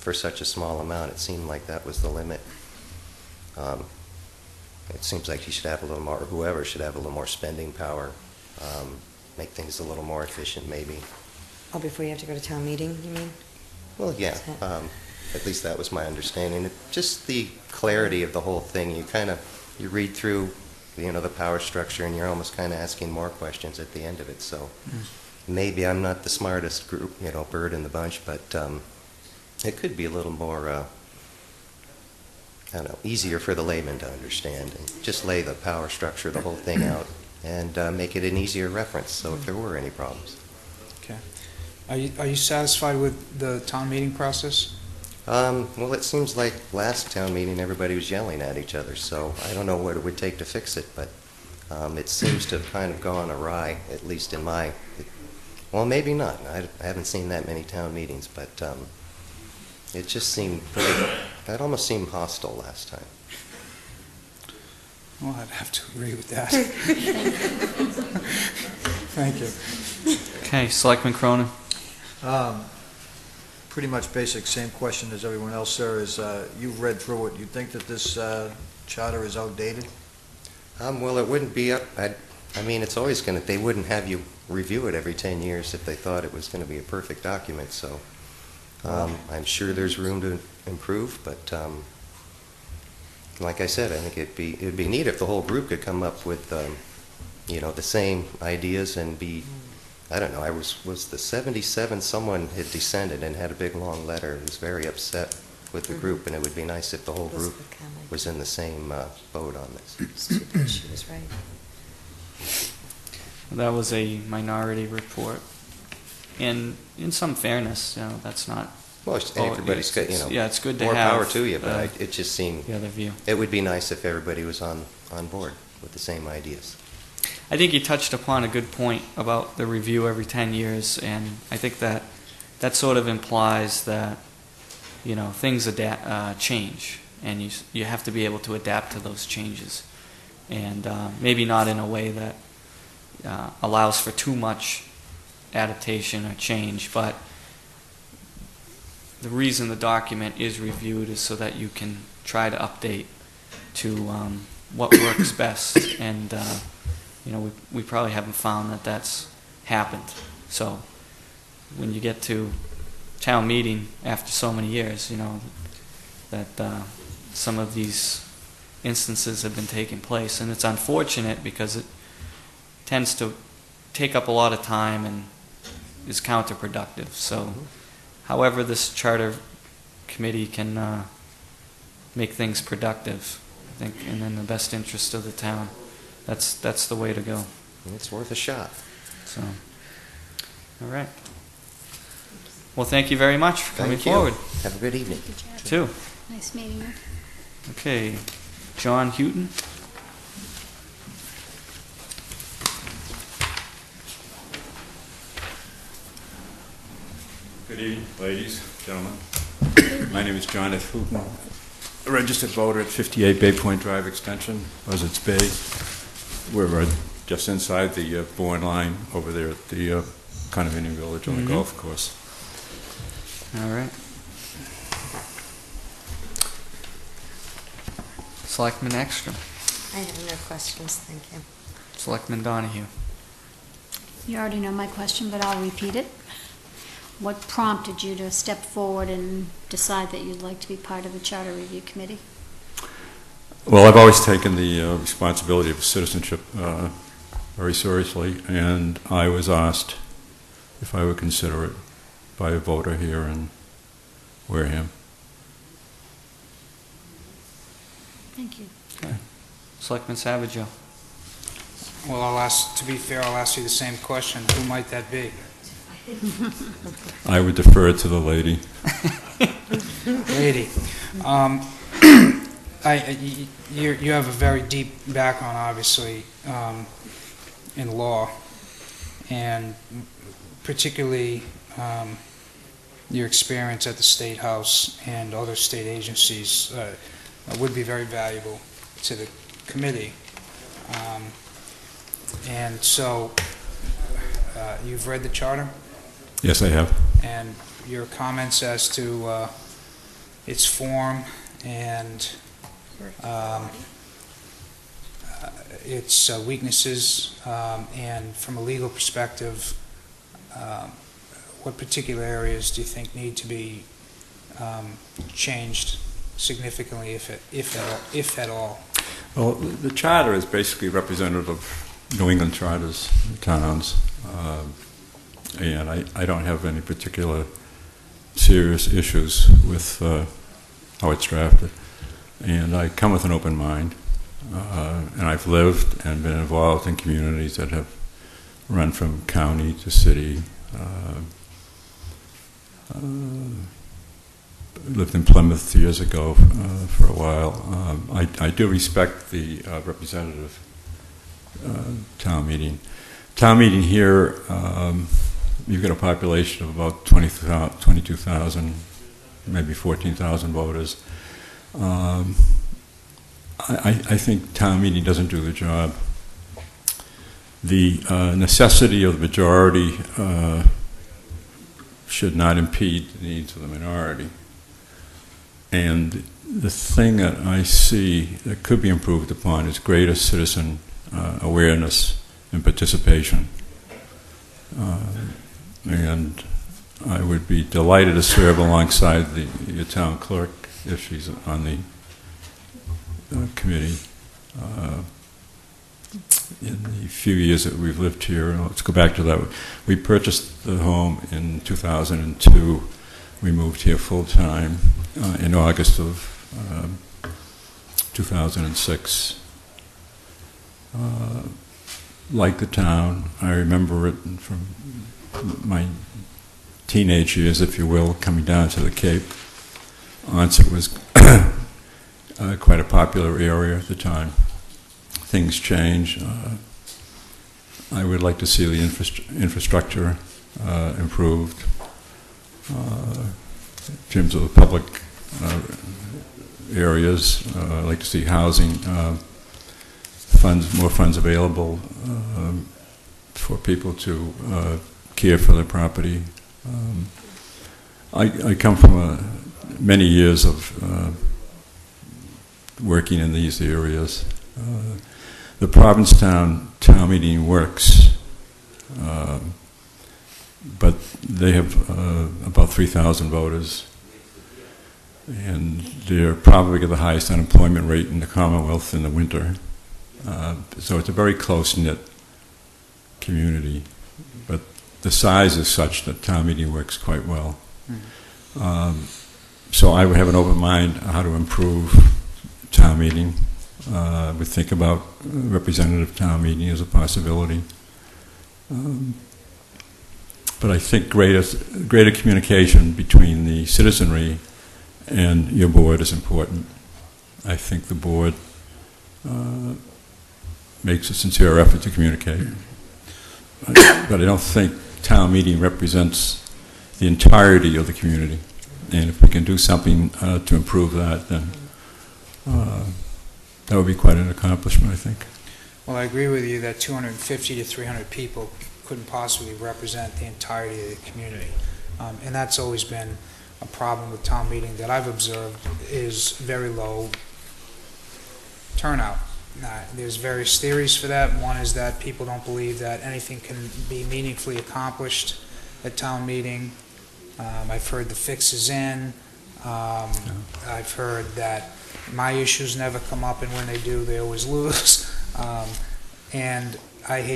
for such a small amount, it seemed like that was the limit. It seems like you should have a little more, or whoever should have a little more spending power, make things a little more efficient, maybe. Oh, before you have to go to town meeting, you mean? Well, yeah. At least that was my understanding. Just the clarity of the whole thing. You read through, the power structure, and you're almost kind of asking more questions at the end of it. So maybe I'm not the smartest bird in the bunch, but it could be a little more, I don't know, easier for the layman to understand, and just lay the power structure, the whole thing out, and make it an easier reference. So if there were any problems. Okay. Are you satisfied with the town meeting process? Well, it seems like last town meeting everybody was yelling at each other, so I don't know what it would take to fix it, but it seems to have kind of gone awry, at least in my... Well, maybe not. I haven't seen that many town meetings, but it just seemed pretty... That almost seemed hostile last time. Well, I'd have to agree with that. Thank you. Okay, Selectman Cronin. Pretty much basic, same question as everyone else, sir, is you've read through it. You think that this charter is outdated? Well, it wouldn't be up. I mean, it's always going to... They wouldn't have you review it every 10 years if they thought it was going to be a perfect document, so I'm sure there's room to improve, but like I said, I think it'd be neat if the whole group could come up with, the same ideas and be... I don't know, was the 77, someone had descended and had a big long letter. He was very upset with the group, and it would be nice if the whole group was in the same boat on this. She was right. That was a minority report. And in some fairness, that's not... Well, everybody's got, yeah, it's good to more have power to you, but it just seemed... the other view. It would be nice if everybody was on board with the same ideas. I think you touched upon a good point about the review every 10 years, and I think that sort of implies that, things change, and you have to be able to adapt to those changes. And maybe not in a way that allows for too much adaptation or change, but the reason the document is reviewed is so that you can try to update to what works best, and we probably haven't found that that's happened. So when you get to town meeting after so many years, that some of these instances have been taking place, and it's unfortunate because it tends to take up a lot of time and is counterproductive. So however this charter committee can make things productive, I think, and in the best interest of the town, that's the way to go. It's worth a shot. So, all right. Well, thank you very much for coming forward. Have a good evening. Too. Nice meeting you. Okay, John Houghton. Good evening, ladies, gentlemen. My name is John F. Houghton, a registered voter at 58 Bay Point Drive Extension, Buzzards Bay. We're just inside the Bourne line over there at the condominium village on the golf course. All right. Selectman Ekstrom. I have no questions, thank you. Selectman Donahue. You already know my question, but I'll repeat it. What prompted you to step forward and decide that you'd like to be part of the Charter Review Committee? Well, I've always taken the responsibility of citizenship very seriously, and I was asked if I would consider it by a voter here in Wareham. Thank you. Okay. Selectman Savageau. Well, to be fair, I'll ask you the same question. Who might that be? I would defer it to the lady. Lady. You have a very deep background, obviously, in law, and particularly your experience at the State House and other state agencies would be very valuable to the committee. And so, you've read the charter? Yes, I have. And your comments as to its form and its weaknesses, and from a legal perspective, what particular areas do you think need to be changed significantly, if at all? Well, the charter is basically representative of New England charters, towns, and I don't have any particular serious issues with how it's drafted. And I come with an open mind, and I've lived and been involved in communities that have run from county to city. Lived in Plymouth years ago for a while. I do respect the representative town meeting. Town meeting here, you've got a population of about 22,000, maybe 14,000 voters. I think town meeting doesn't do the job. The necessity of the majority should not impede the needs of the minority. And the thing that I see that could be improved upon is greater citizen awareness and participation. And I would be delighted to serve alongside your town clerk if she's on the committee. In the few years that we've lived here, let's go back to that. We purchased the home in 2002. We moved here full-time in August of 2006. Like the town, I remember it from my teenage years, if you will, coming down to the Cape. Onset was quite a popular area at the time. Things change. I would like to see the infrastructure improved in terms of the public areas. I'd like to see housing, more funds available for people to care for their property. I come from many years of working in these areas. The Provincetown town meeting works, but they have about 3,000 voters, and they're probably the highest unemployment rate in the Commonwealth in the winter. So it's a very close-knit community, but the size is such that town meeting works quite well. So I would have an open mind how to improve town meeting. We think about representative town meeting as a possibility. But I think greater communication between the citizenry and your board is important. I think the board makes a sincere effort to communicate. But I don't think town meeting represents the entirety of the community. And if we can do something to improve that, then that would be quite an accomplishment, I think. Well, I agree with you that 250 to 300 people couldn't possibly represent the entirety of the community. And that's always been a problem with town meeting that I've observed is very low turnout. There's various theories for that. One is that people don't believe that anything can be meaningfully accomplished at town meeting. I've heard the fix is in. I've heard that my issues never come up, and when they do, they always lose. And I hate